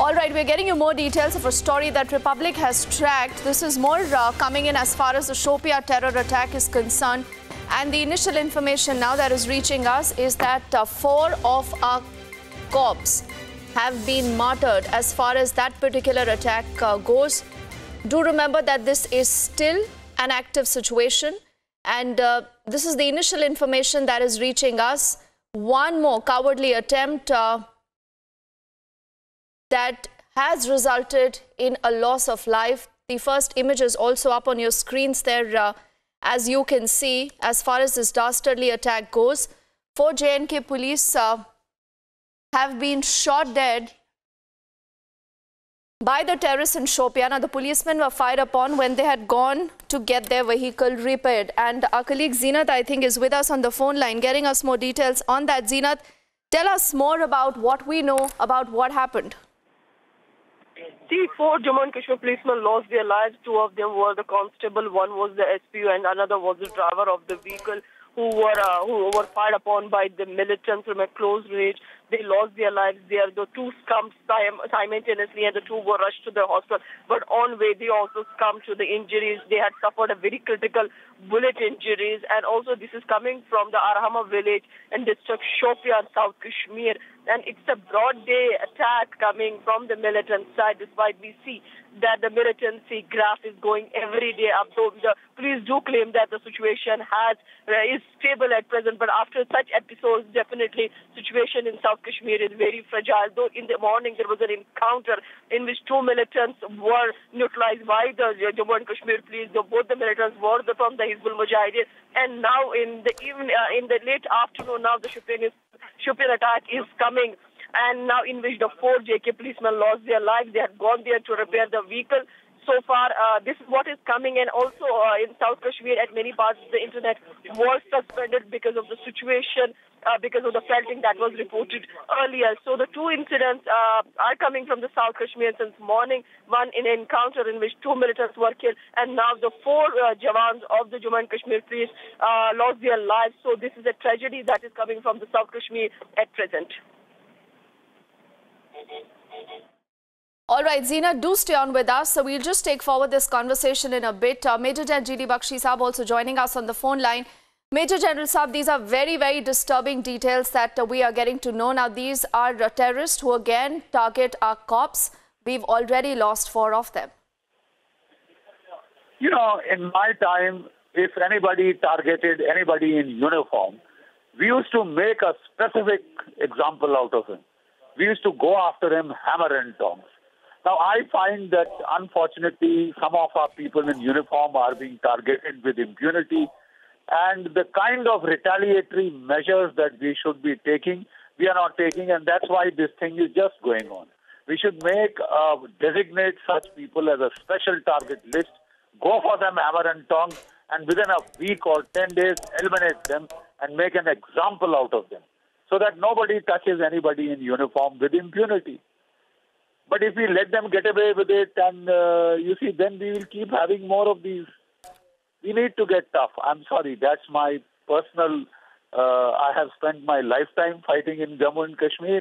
All right, we're getting you more details of a story that Republic has tracked. This is more coming in as far as the Shopian terror attack is concerned. And the initial information now that is reaching us is that 4 of our cops have been martyred as far as that particular attack goes. Do remember that this is still an active situation. And this is the initial information that is reaching us. One more cowardly attempt that has resulted in a loss of life. The first image is also up on your screens there, as you can see, as far as this dastardly attack goes. 4 J&K police have been shot dead by the terrorists in Shopian. The policemen were fired upon when they had gone to get their vehicle repaired. And our colleague Zeenat, I think, is with us on the phone line, getting us more details on that. Zeenat, tell us more about what we know about what happened. See, 4 Jammu and Kashmir policemen lost their lives. 2 of them were the constable, one was the SPU, and another was the driver of the vehicle who were fired upon by the militants from a close range. They lost their lives there. The 2 succumbed simultaneously, and the 2 were rushed to the hospital. But on way, they also succumbed to the injuries. They had suffered a very critical bullet injuries. And also, this is coming from the Arhama village and district Shopian, South Kashmir. And it's a broad day attack coming from the militant side, despite we see that the militancy graph is going every day up. So the police do claim that the situation is stable at present, but after such episodes, definitely situation in South Kashmir is very fragile. Though in the morning there was an encounter in which 2 militants were neutralized by the Jammu and Kashmir police. Both the militants were from the Hizbul Mujahideen, and now in the late afternoon, now the Shopian attack is coming. And now in which the 4 JK policemen lost their lives. They had gone there to repair the vehicle. So far, this is what is coming. And also in South Kashmir, at many parts, the internet was suspended because of the situation, because of the felting that was reported earlier. So the 2 incidents are coming from the South Kashmir since morning. One in an encounter in which 2 militants were killed, and now the 4 Jawans of the Jammu and Kashmir police lost their lives. So this is a tragedy that is coming from the South Kashmir at present. All right, Zeenat, do stay on with us. So we'll just take forward this conversation in a bit. Major General G.D. Bakshi Saab also joining us on the phone line. Major General Saab, these are very, very disturbing details that we are getting to know. Now, these are terrorists who again target our cops. We've already lost 4 of them. You know, in my time, if anybody targeted anybody in uniform, we used to make a specific example out of him. We used to go after him hammer and tongs. Now, I find that, unfortunately, some of our people in uniform are being targeted with impunity. And the kind of retaliatory measures that we should be taking, we are not taking. And that's why this thing is just going on. We should designate such people as a special target list, go for them hammer and tongs, and within a week or 10 days, eliminate them and make an example out of them, so that nobody touches anybody in uniform with impunity. But if we let them get away with it, and you see, then we will keep having more of these. We need to get tough. I'm sorry, that's my personal, I have spent my lifetime fighting in Jammu and Kashmir.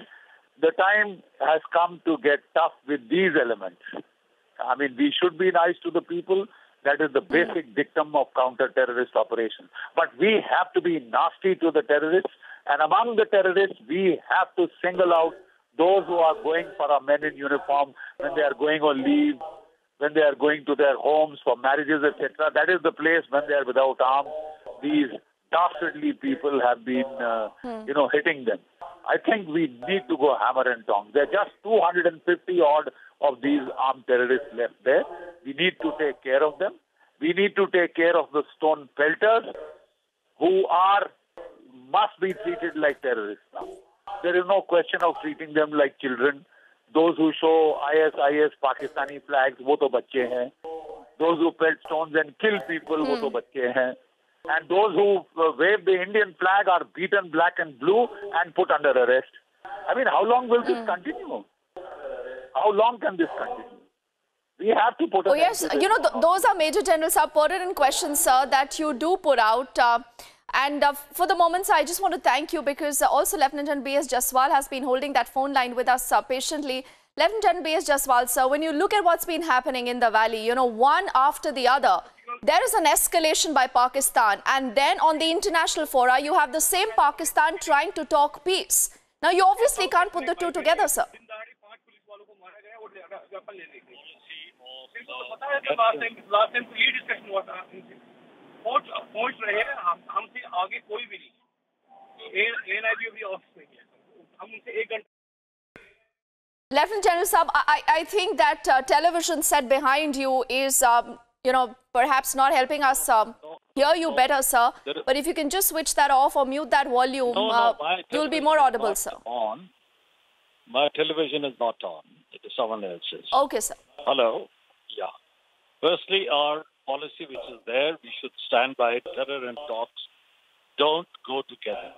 The time has come to get tough with these elements. I mean, we should be nice to the people. That is the basic dictum of counter-terrorist operations. But we have to be nasty to the terrorists. And among the terrorists, we have to single out those who are going for our men in uniform when they are going on leave, when they are going to their homes for marriages, etc. That is the place when they are without arms. These dastardly people have been, hitting them. I think we need to go hammer and tongs. There are just 250 odd of these armed terrorists left there. We need to take care of them. We need to take care of the stone pelters who must be treated like terrorists now. There is no question of treating them like children. Those who show ISIS Pakistani flags, wo to bacche hain. Those who pelt stones and kill people, wo to bacche hain. And those who wave the Indian flag are beaten black and blue and put under arrest. I mean, how long will this continue? How long can this continue? We have to put. Oh yes, you know, those are Major General Saab pertinent questions, sir, that you do put out. And for the moment, sir, I just want to thank you, because also Lieutenant B.S. Jaswal has been holding that phone line with us patiently. Lieutenant General B.S. Jaswal, sir, when you look at what's been happening in the valley, you know, one after the other, there is an escalation by Pakistan. And then on the international fora, you have the same Pakistan trying to talk peace. Now, you obviously can't put the two together, sir. Lieutenant General Saab, I think that television set behind you is, you know, perhaps not helping us hear you better, sir. But if you can just switch that off or mute that volume, you'll be more audible, sir. On. My television is not on. It is someone else's. Okay, sir. Hello? Yeah. Firstly, our policy which is there, we should stand by it. Terror and talks don't go together.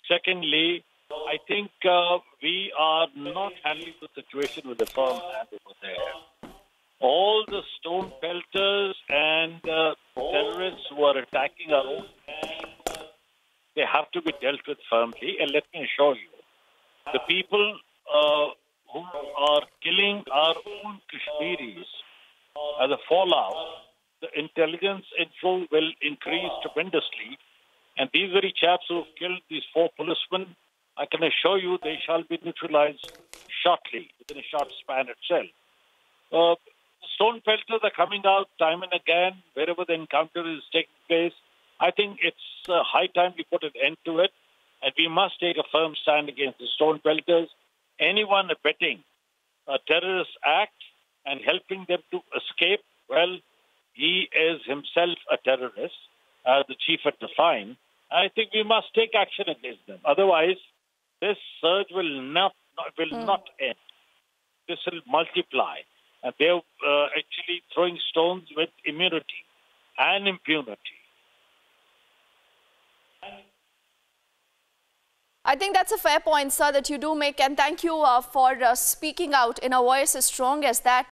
Secondly, I think we are not handling the situation with a firm hand over there. All the stone pelters and terrorists who are attacking our own people, they have to be dealt with firmly. And let me assure you, the people who are killing our own Kashmiris as a fallout, the intelligence info will increase tremendously. And these very chaps who have killed these 4 policemen, I can assure you they shall be neutralized shortly, within a short span itself. Stone pelters are coming out time and again, wherever the encounter is taking place. I think it's high time we put an end to it, and we must take a firm stand against the stone pelters. Anyone abetting a terrorist act and helping them to escape, well, he is himself a terrorist, as the chief had defined. I think we must take action against them. Otherwise, this surge will not end. This will multiply. And they're actually throwing stones with immunity and impunity. I think that's a fair point, sir, that you do make. And thank you for speaking out in a voice as strong as that.